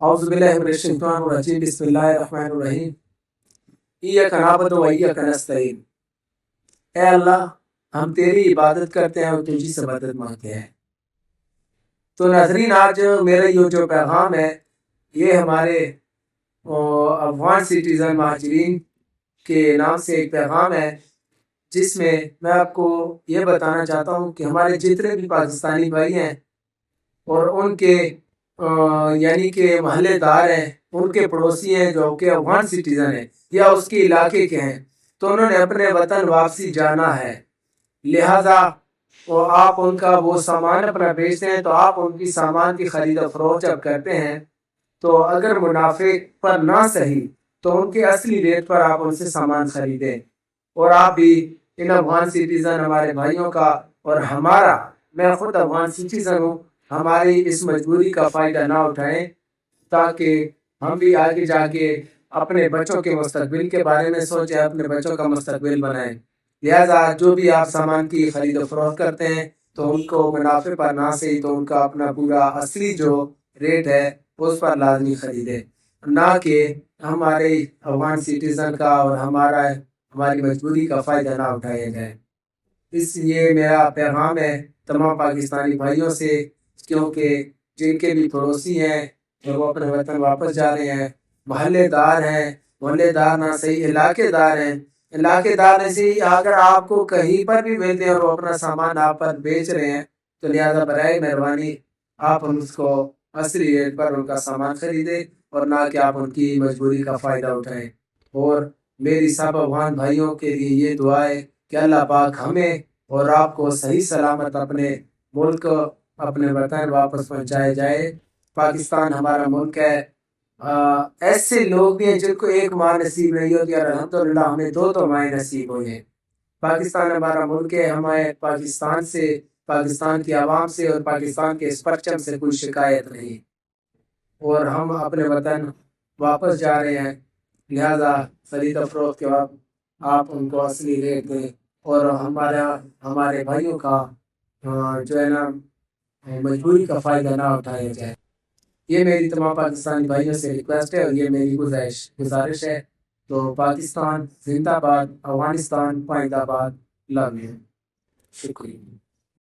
اعوذ باللہ من الشیطان الرجیم بسم اللہ الرحمن الرحیم ایاک نعبد و ایاک نستعین۔ اے اللہ، ہم تیری عبادت کرتے ہیں اور تجھی سے مدد مانگتے ہیں۔ تو ناظرین، آج میرا یہ جو پیغام ہے یہ ہمارے افغان سٹیزن مہاجرین کے نام سے ایک پیغام ہے، جس میں میں آپ کو یہ بتانا چاہتا ہوں کہ ہمارے جتنے بھی پاکستانی بھائی ہیں اور ان کے یعنی کہ محلے دار ہیں، ان کے پڑوسی ہیں جو کہ افغان سٹیزن ہیں یا اس کے علاقے کے ہیں، تو انہوں نے اپنے وطن واپسی جانا ہے، لہٰذا آپ ان کا وہ سامان اپنا بیچتے ہیں، تو آپ ان کی سامان کی خرید و فروخت جب کرتے ہیں تو اگر منافع پر نہ صحیح تو ان کے اصلی ریٹ پر آپ ان سے سامان خریدیں، اور آپ بھی ان افغان سٹیزن ہمارے بھائیوں کا اور ہمارا، میں خود افغان سٹیزن ہوں، ہماری اس مجبوری کا فائدہ نہ اٹھائیں، تاکہ ہم بھی آگے جا کے اپنے بچوں کے مستقبل کے بارے میں سوچیں، اپنے بچوں کا مستقبل بنائیں۔ لہٰذا جو بھی آپ سامان کی خرید و فروخت کرتے ہیں تو ان کو منافع پر نہ صحیح تو ان کا اپنا پورا اصلی جو ریٹ ہے اس پر لازمی خریدیں، نہ کہ ہمارے افغان سٹیزن کا اور ہماری مجبوری کا فائدہ نہ اٹھایا جائے۔ اس لیے میرا پیغام ہے تمام پاکستانی بھائیوں سے، کیونکہ جن کے بھی پڑوسی ہیں جو وہ اپنے وطن واپس جا رہے ہیں، محلے دار ہیں، محلے دار نہ صحیح علاقے دار ہیں، علاقے دار ایسے ہی اگر آپ کو کہیں پر بھی ملتے ہیں اور وہ اپنا سامان آپ پر بیچ رہے ہیں تو لہٰذا برائے مہربانی آپ اس کو اصلی ریٹ پر ان کا سامان خریدیں، اور نہ کہ آپ ان کی مجبوری کا فائدہ اٹھائیں۔ اور میری سب افغان بھائیوں کے لیے یہ دعا ہے کہ اللہ پاک ہمیں اور آپ کو صحیح سلامت اپنے ملک، اپنے وطن واپس پہنچائے جائے۔ پاکستان ہمارا ملک ہے، ایسے لوگ بھی ہیں جن کو ایک ماں نصیب نہیں ہوتی، اور الحمدللہ ہمیں دو مائیں نصیب ہوئی ہیں۔ پاکستان ہمارا ملک ہے، ہمیں پاکستان سے، پاکستان کی عوام سے اور پاکستان کے اس پرچم سے کوئی شکایت نہیں، اور ہم اپنے وطن واپس جا رہے ہیں، لہذا خرید و فروخت کے وقت آپ ان کو اصلی ریٹ دیں، اور ہمارے بھائیوں کا جو ہے نا مجبوری کا فائدہ نہ اٹھایا جائے۔ یہ میری تمام پاکستانی بھائیوں سے ریکویسٹ ہے اور یہ میری گزارش ہے۔ تو پاکستان زندہ باد، افغانستان پائندہ باد، لو یو، شکریہ۔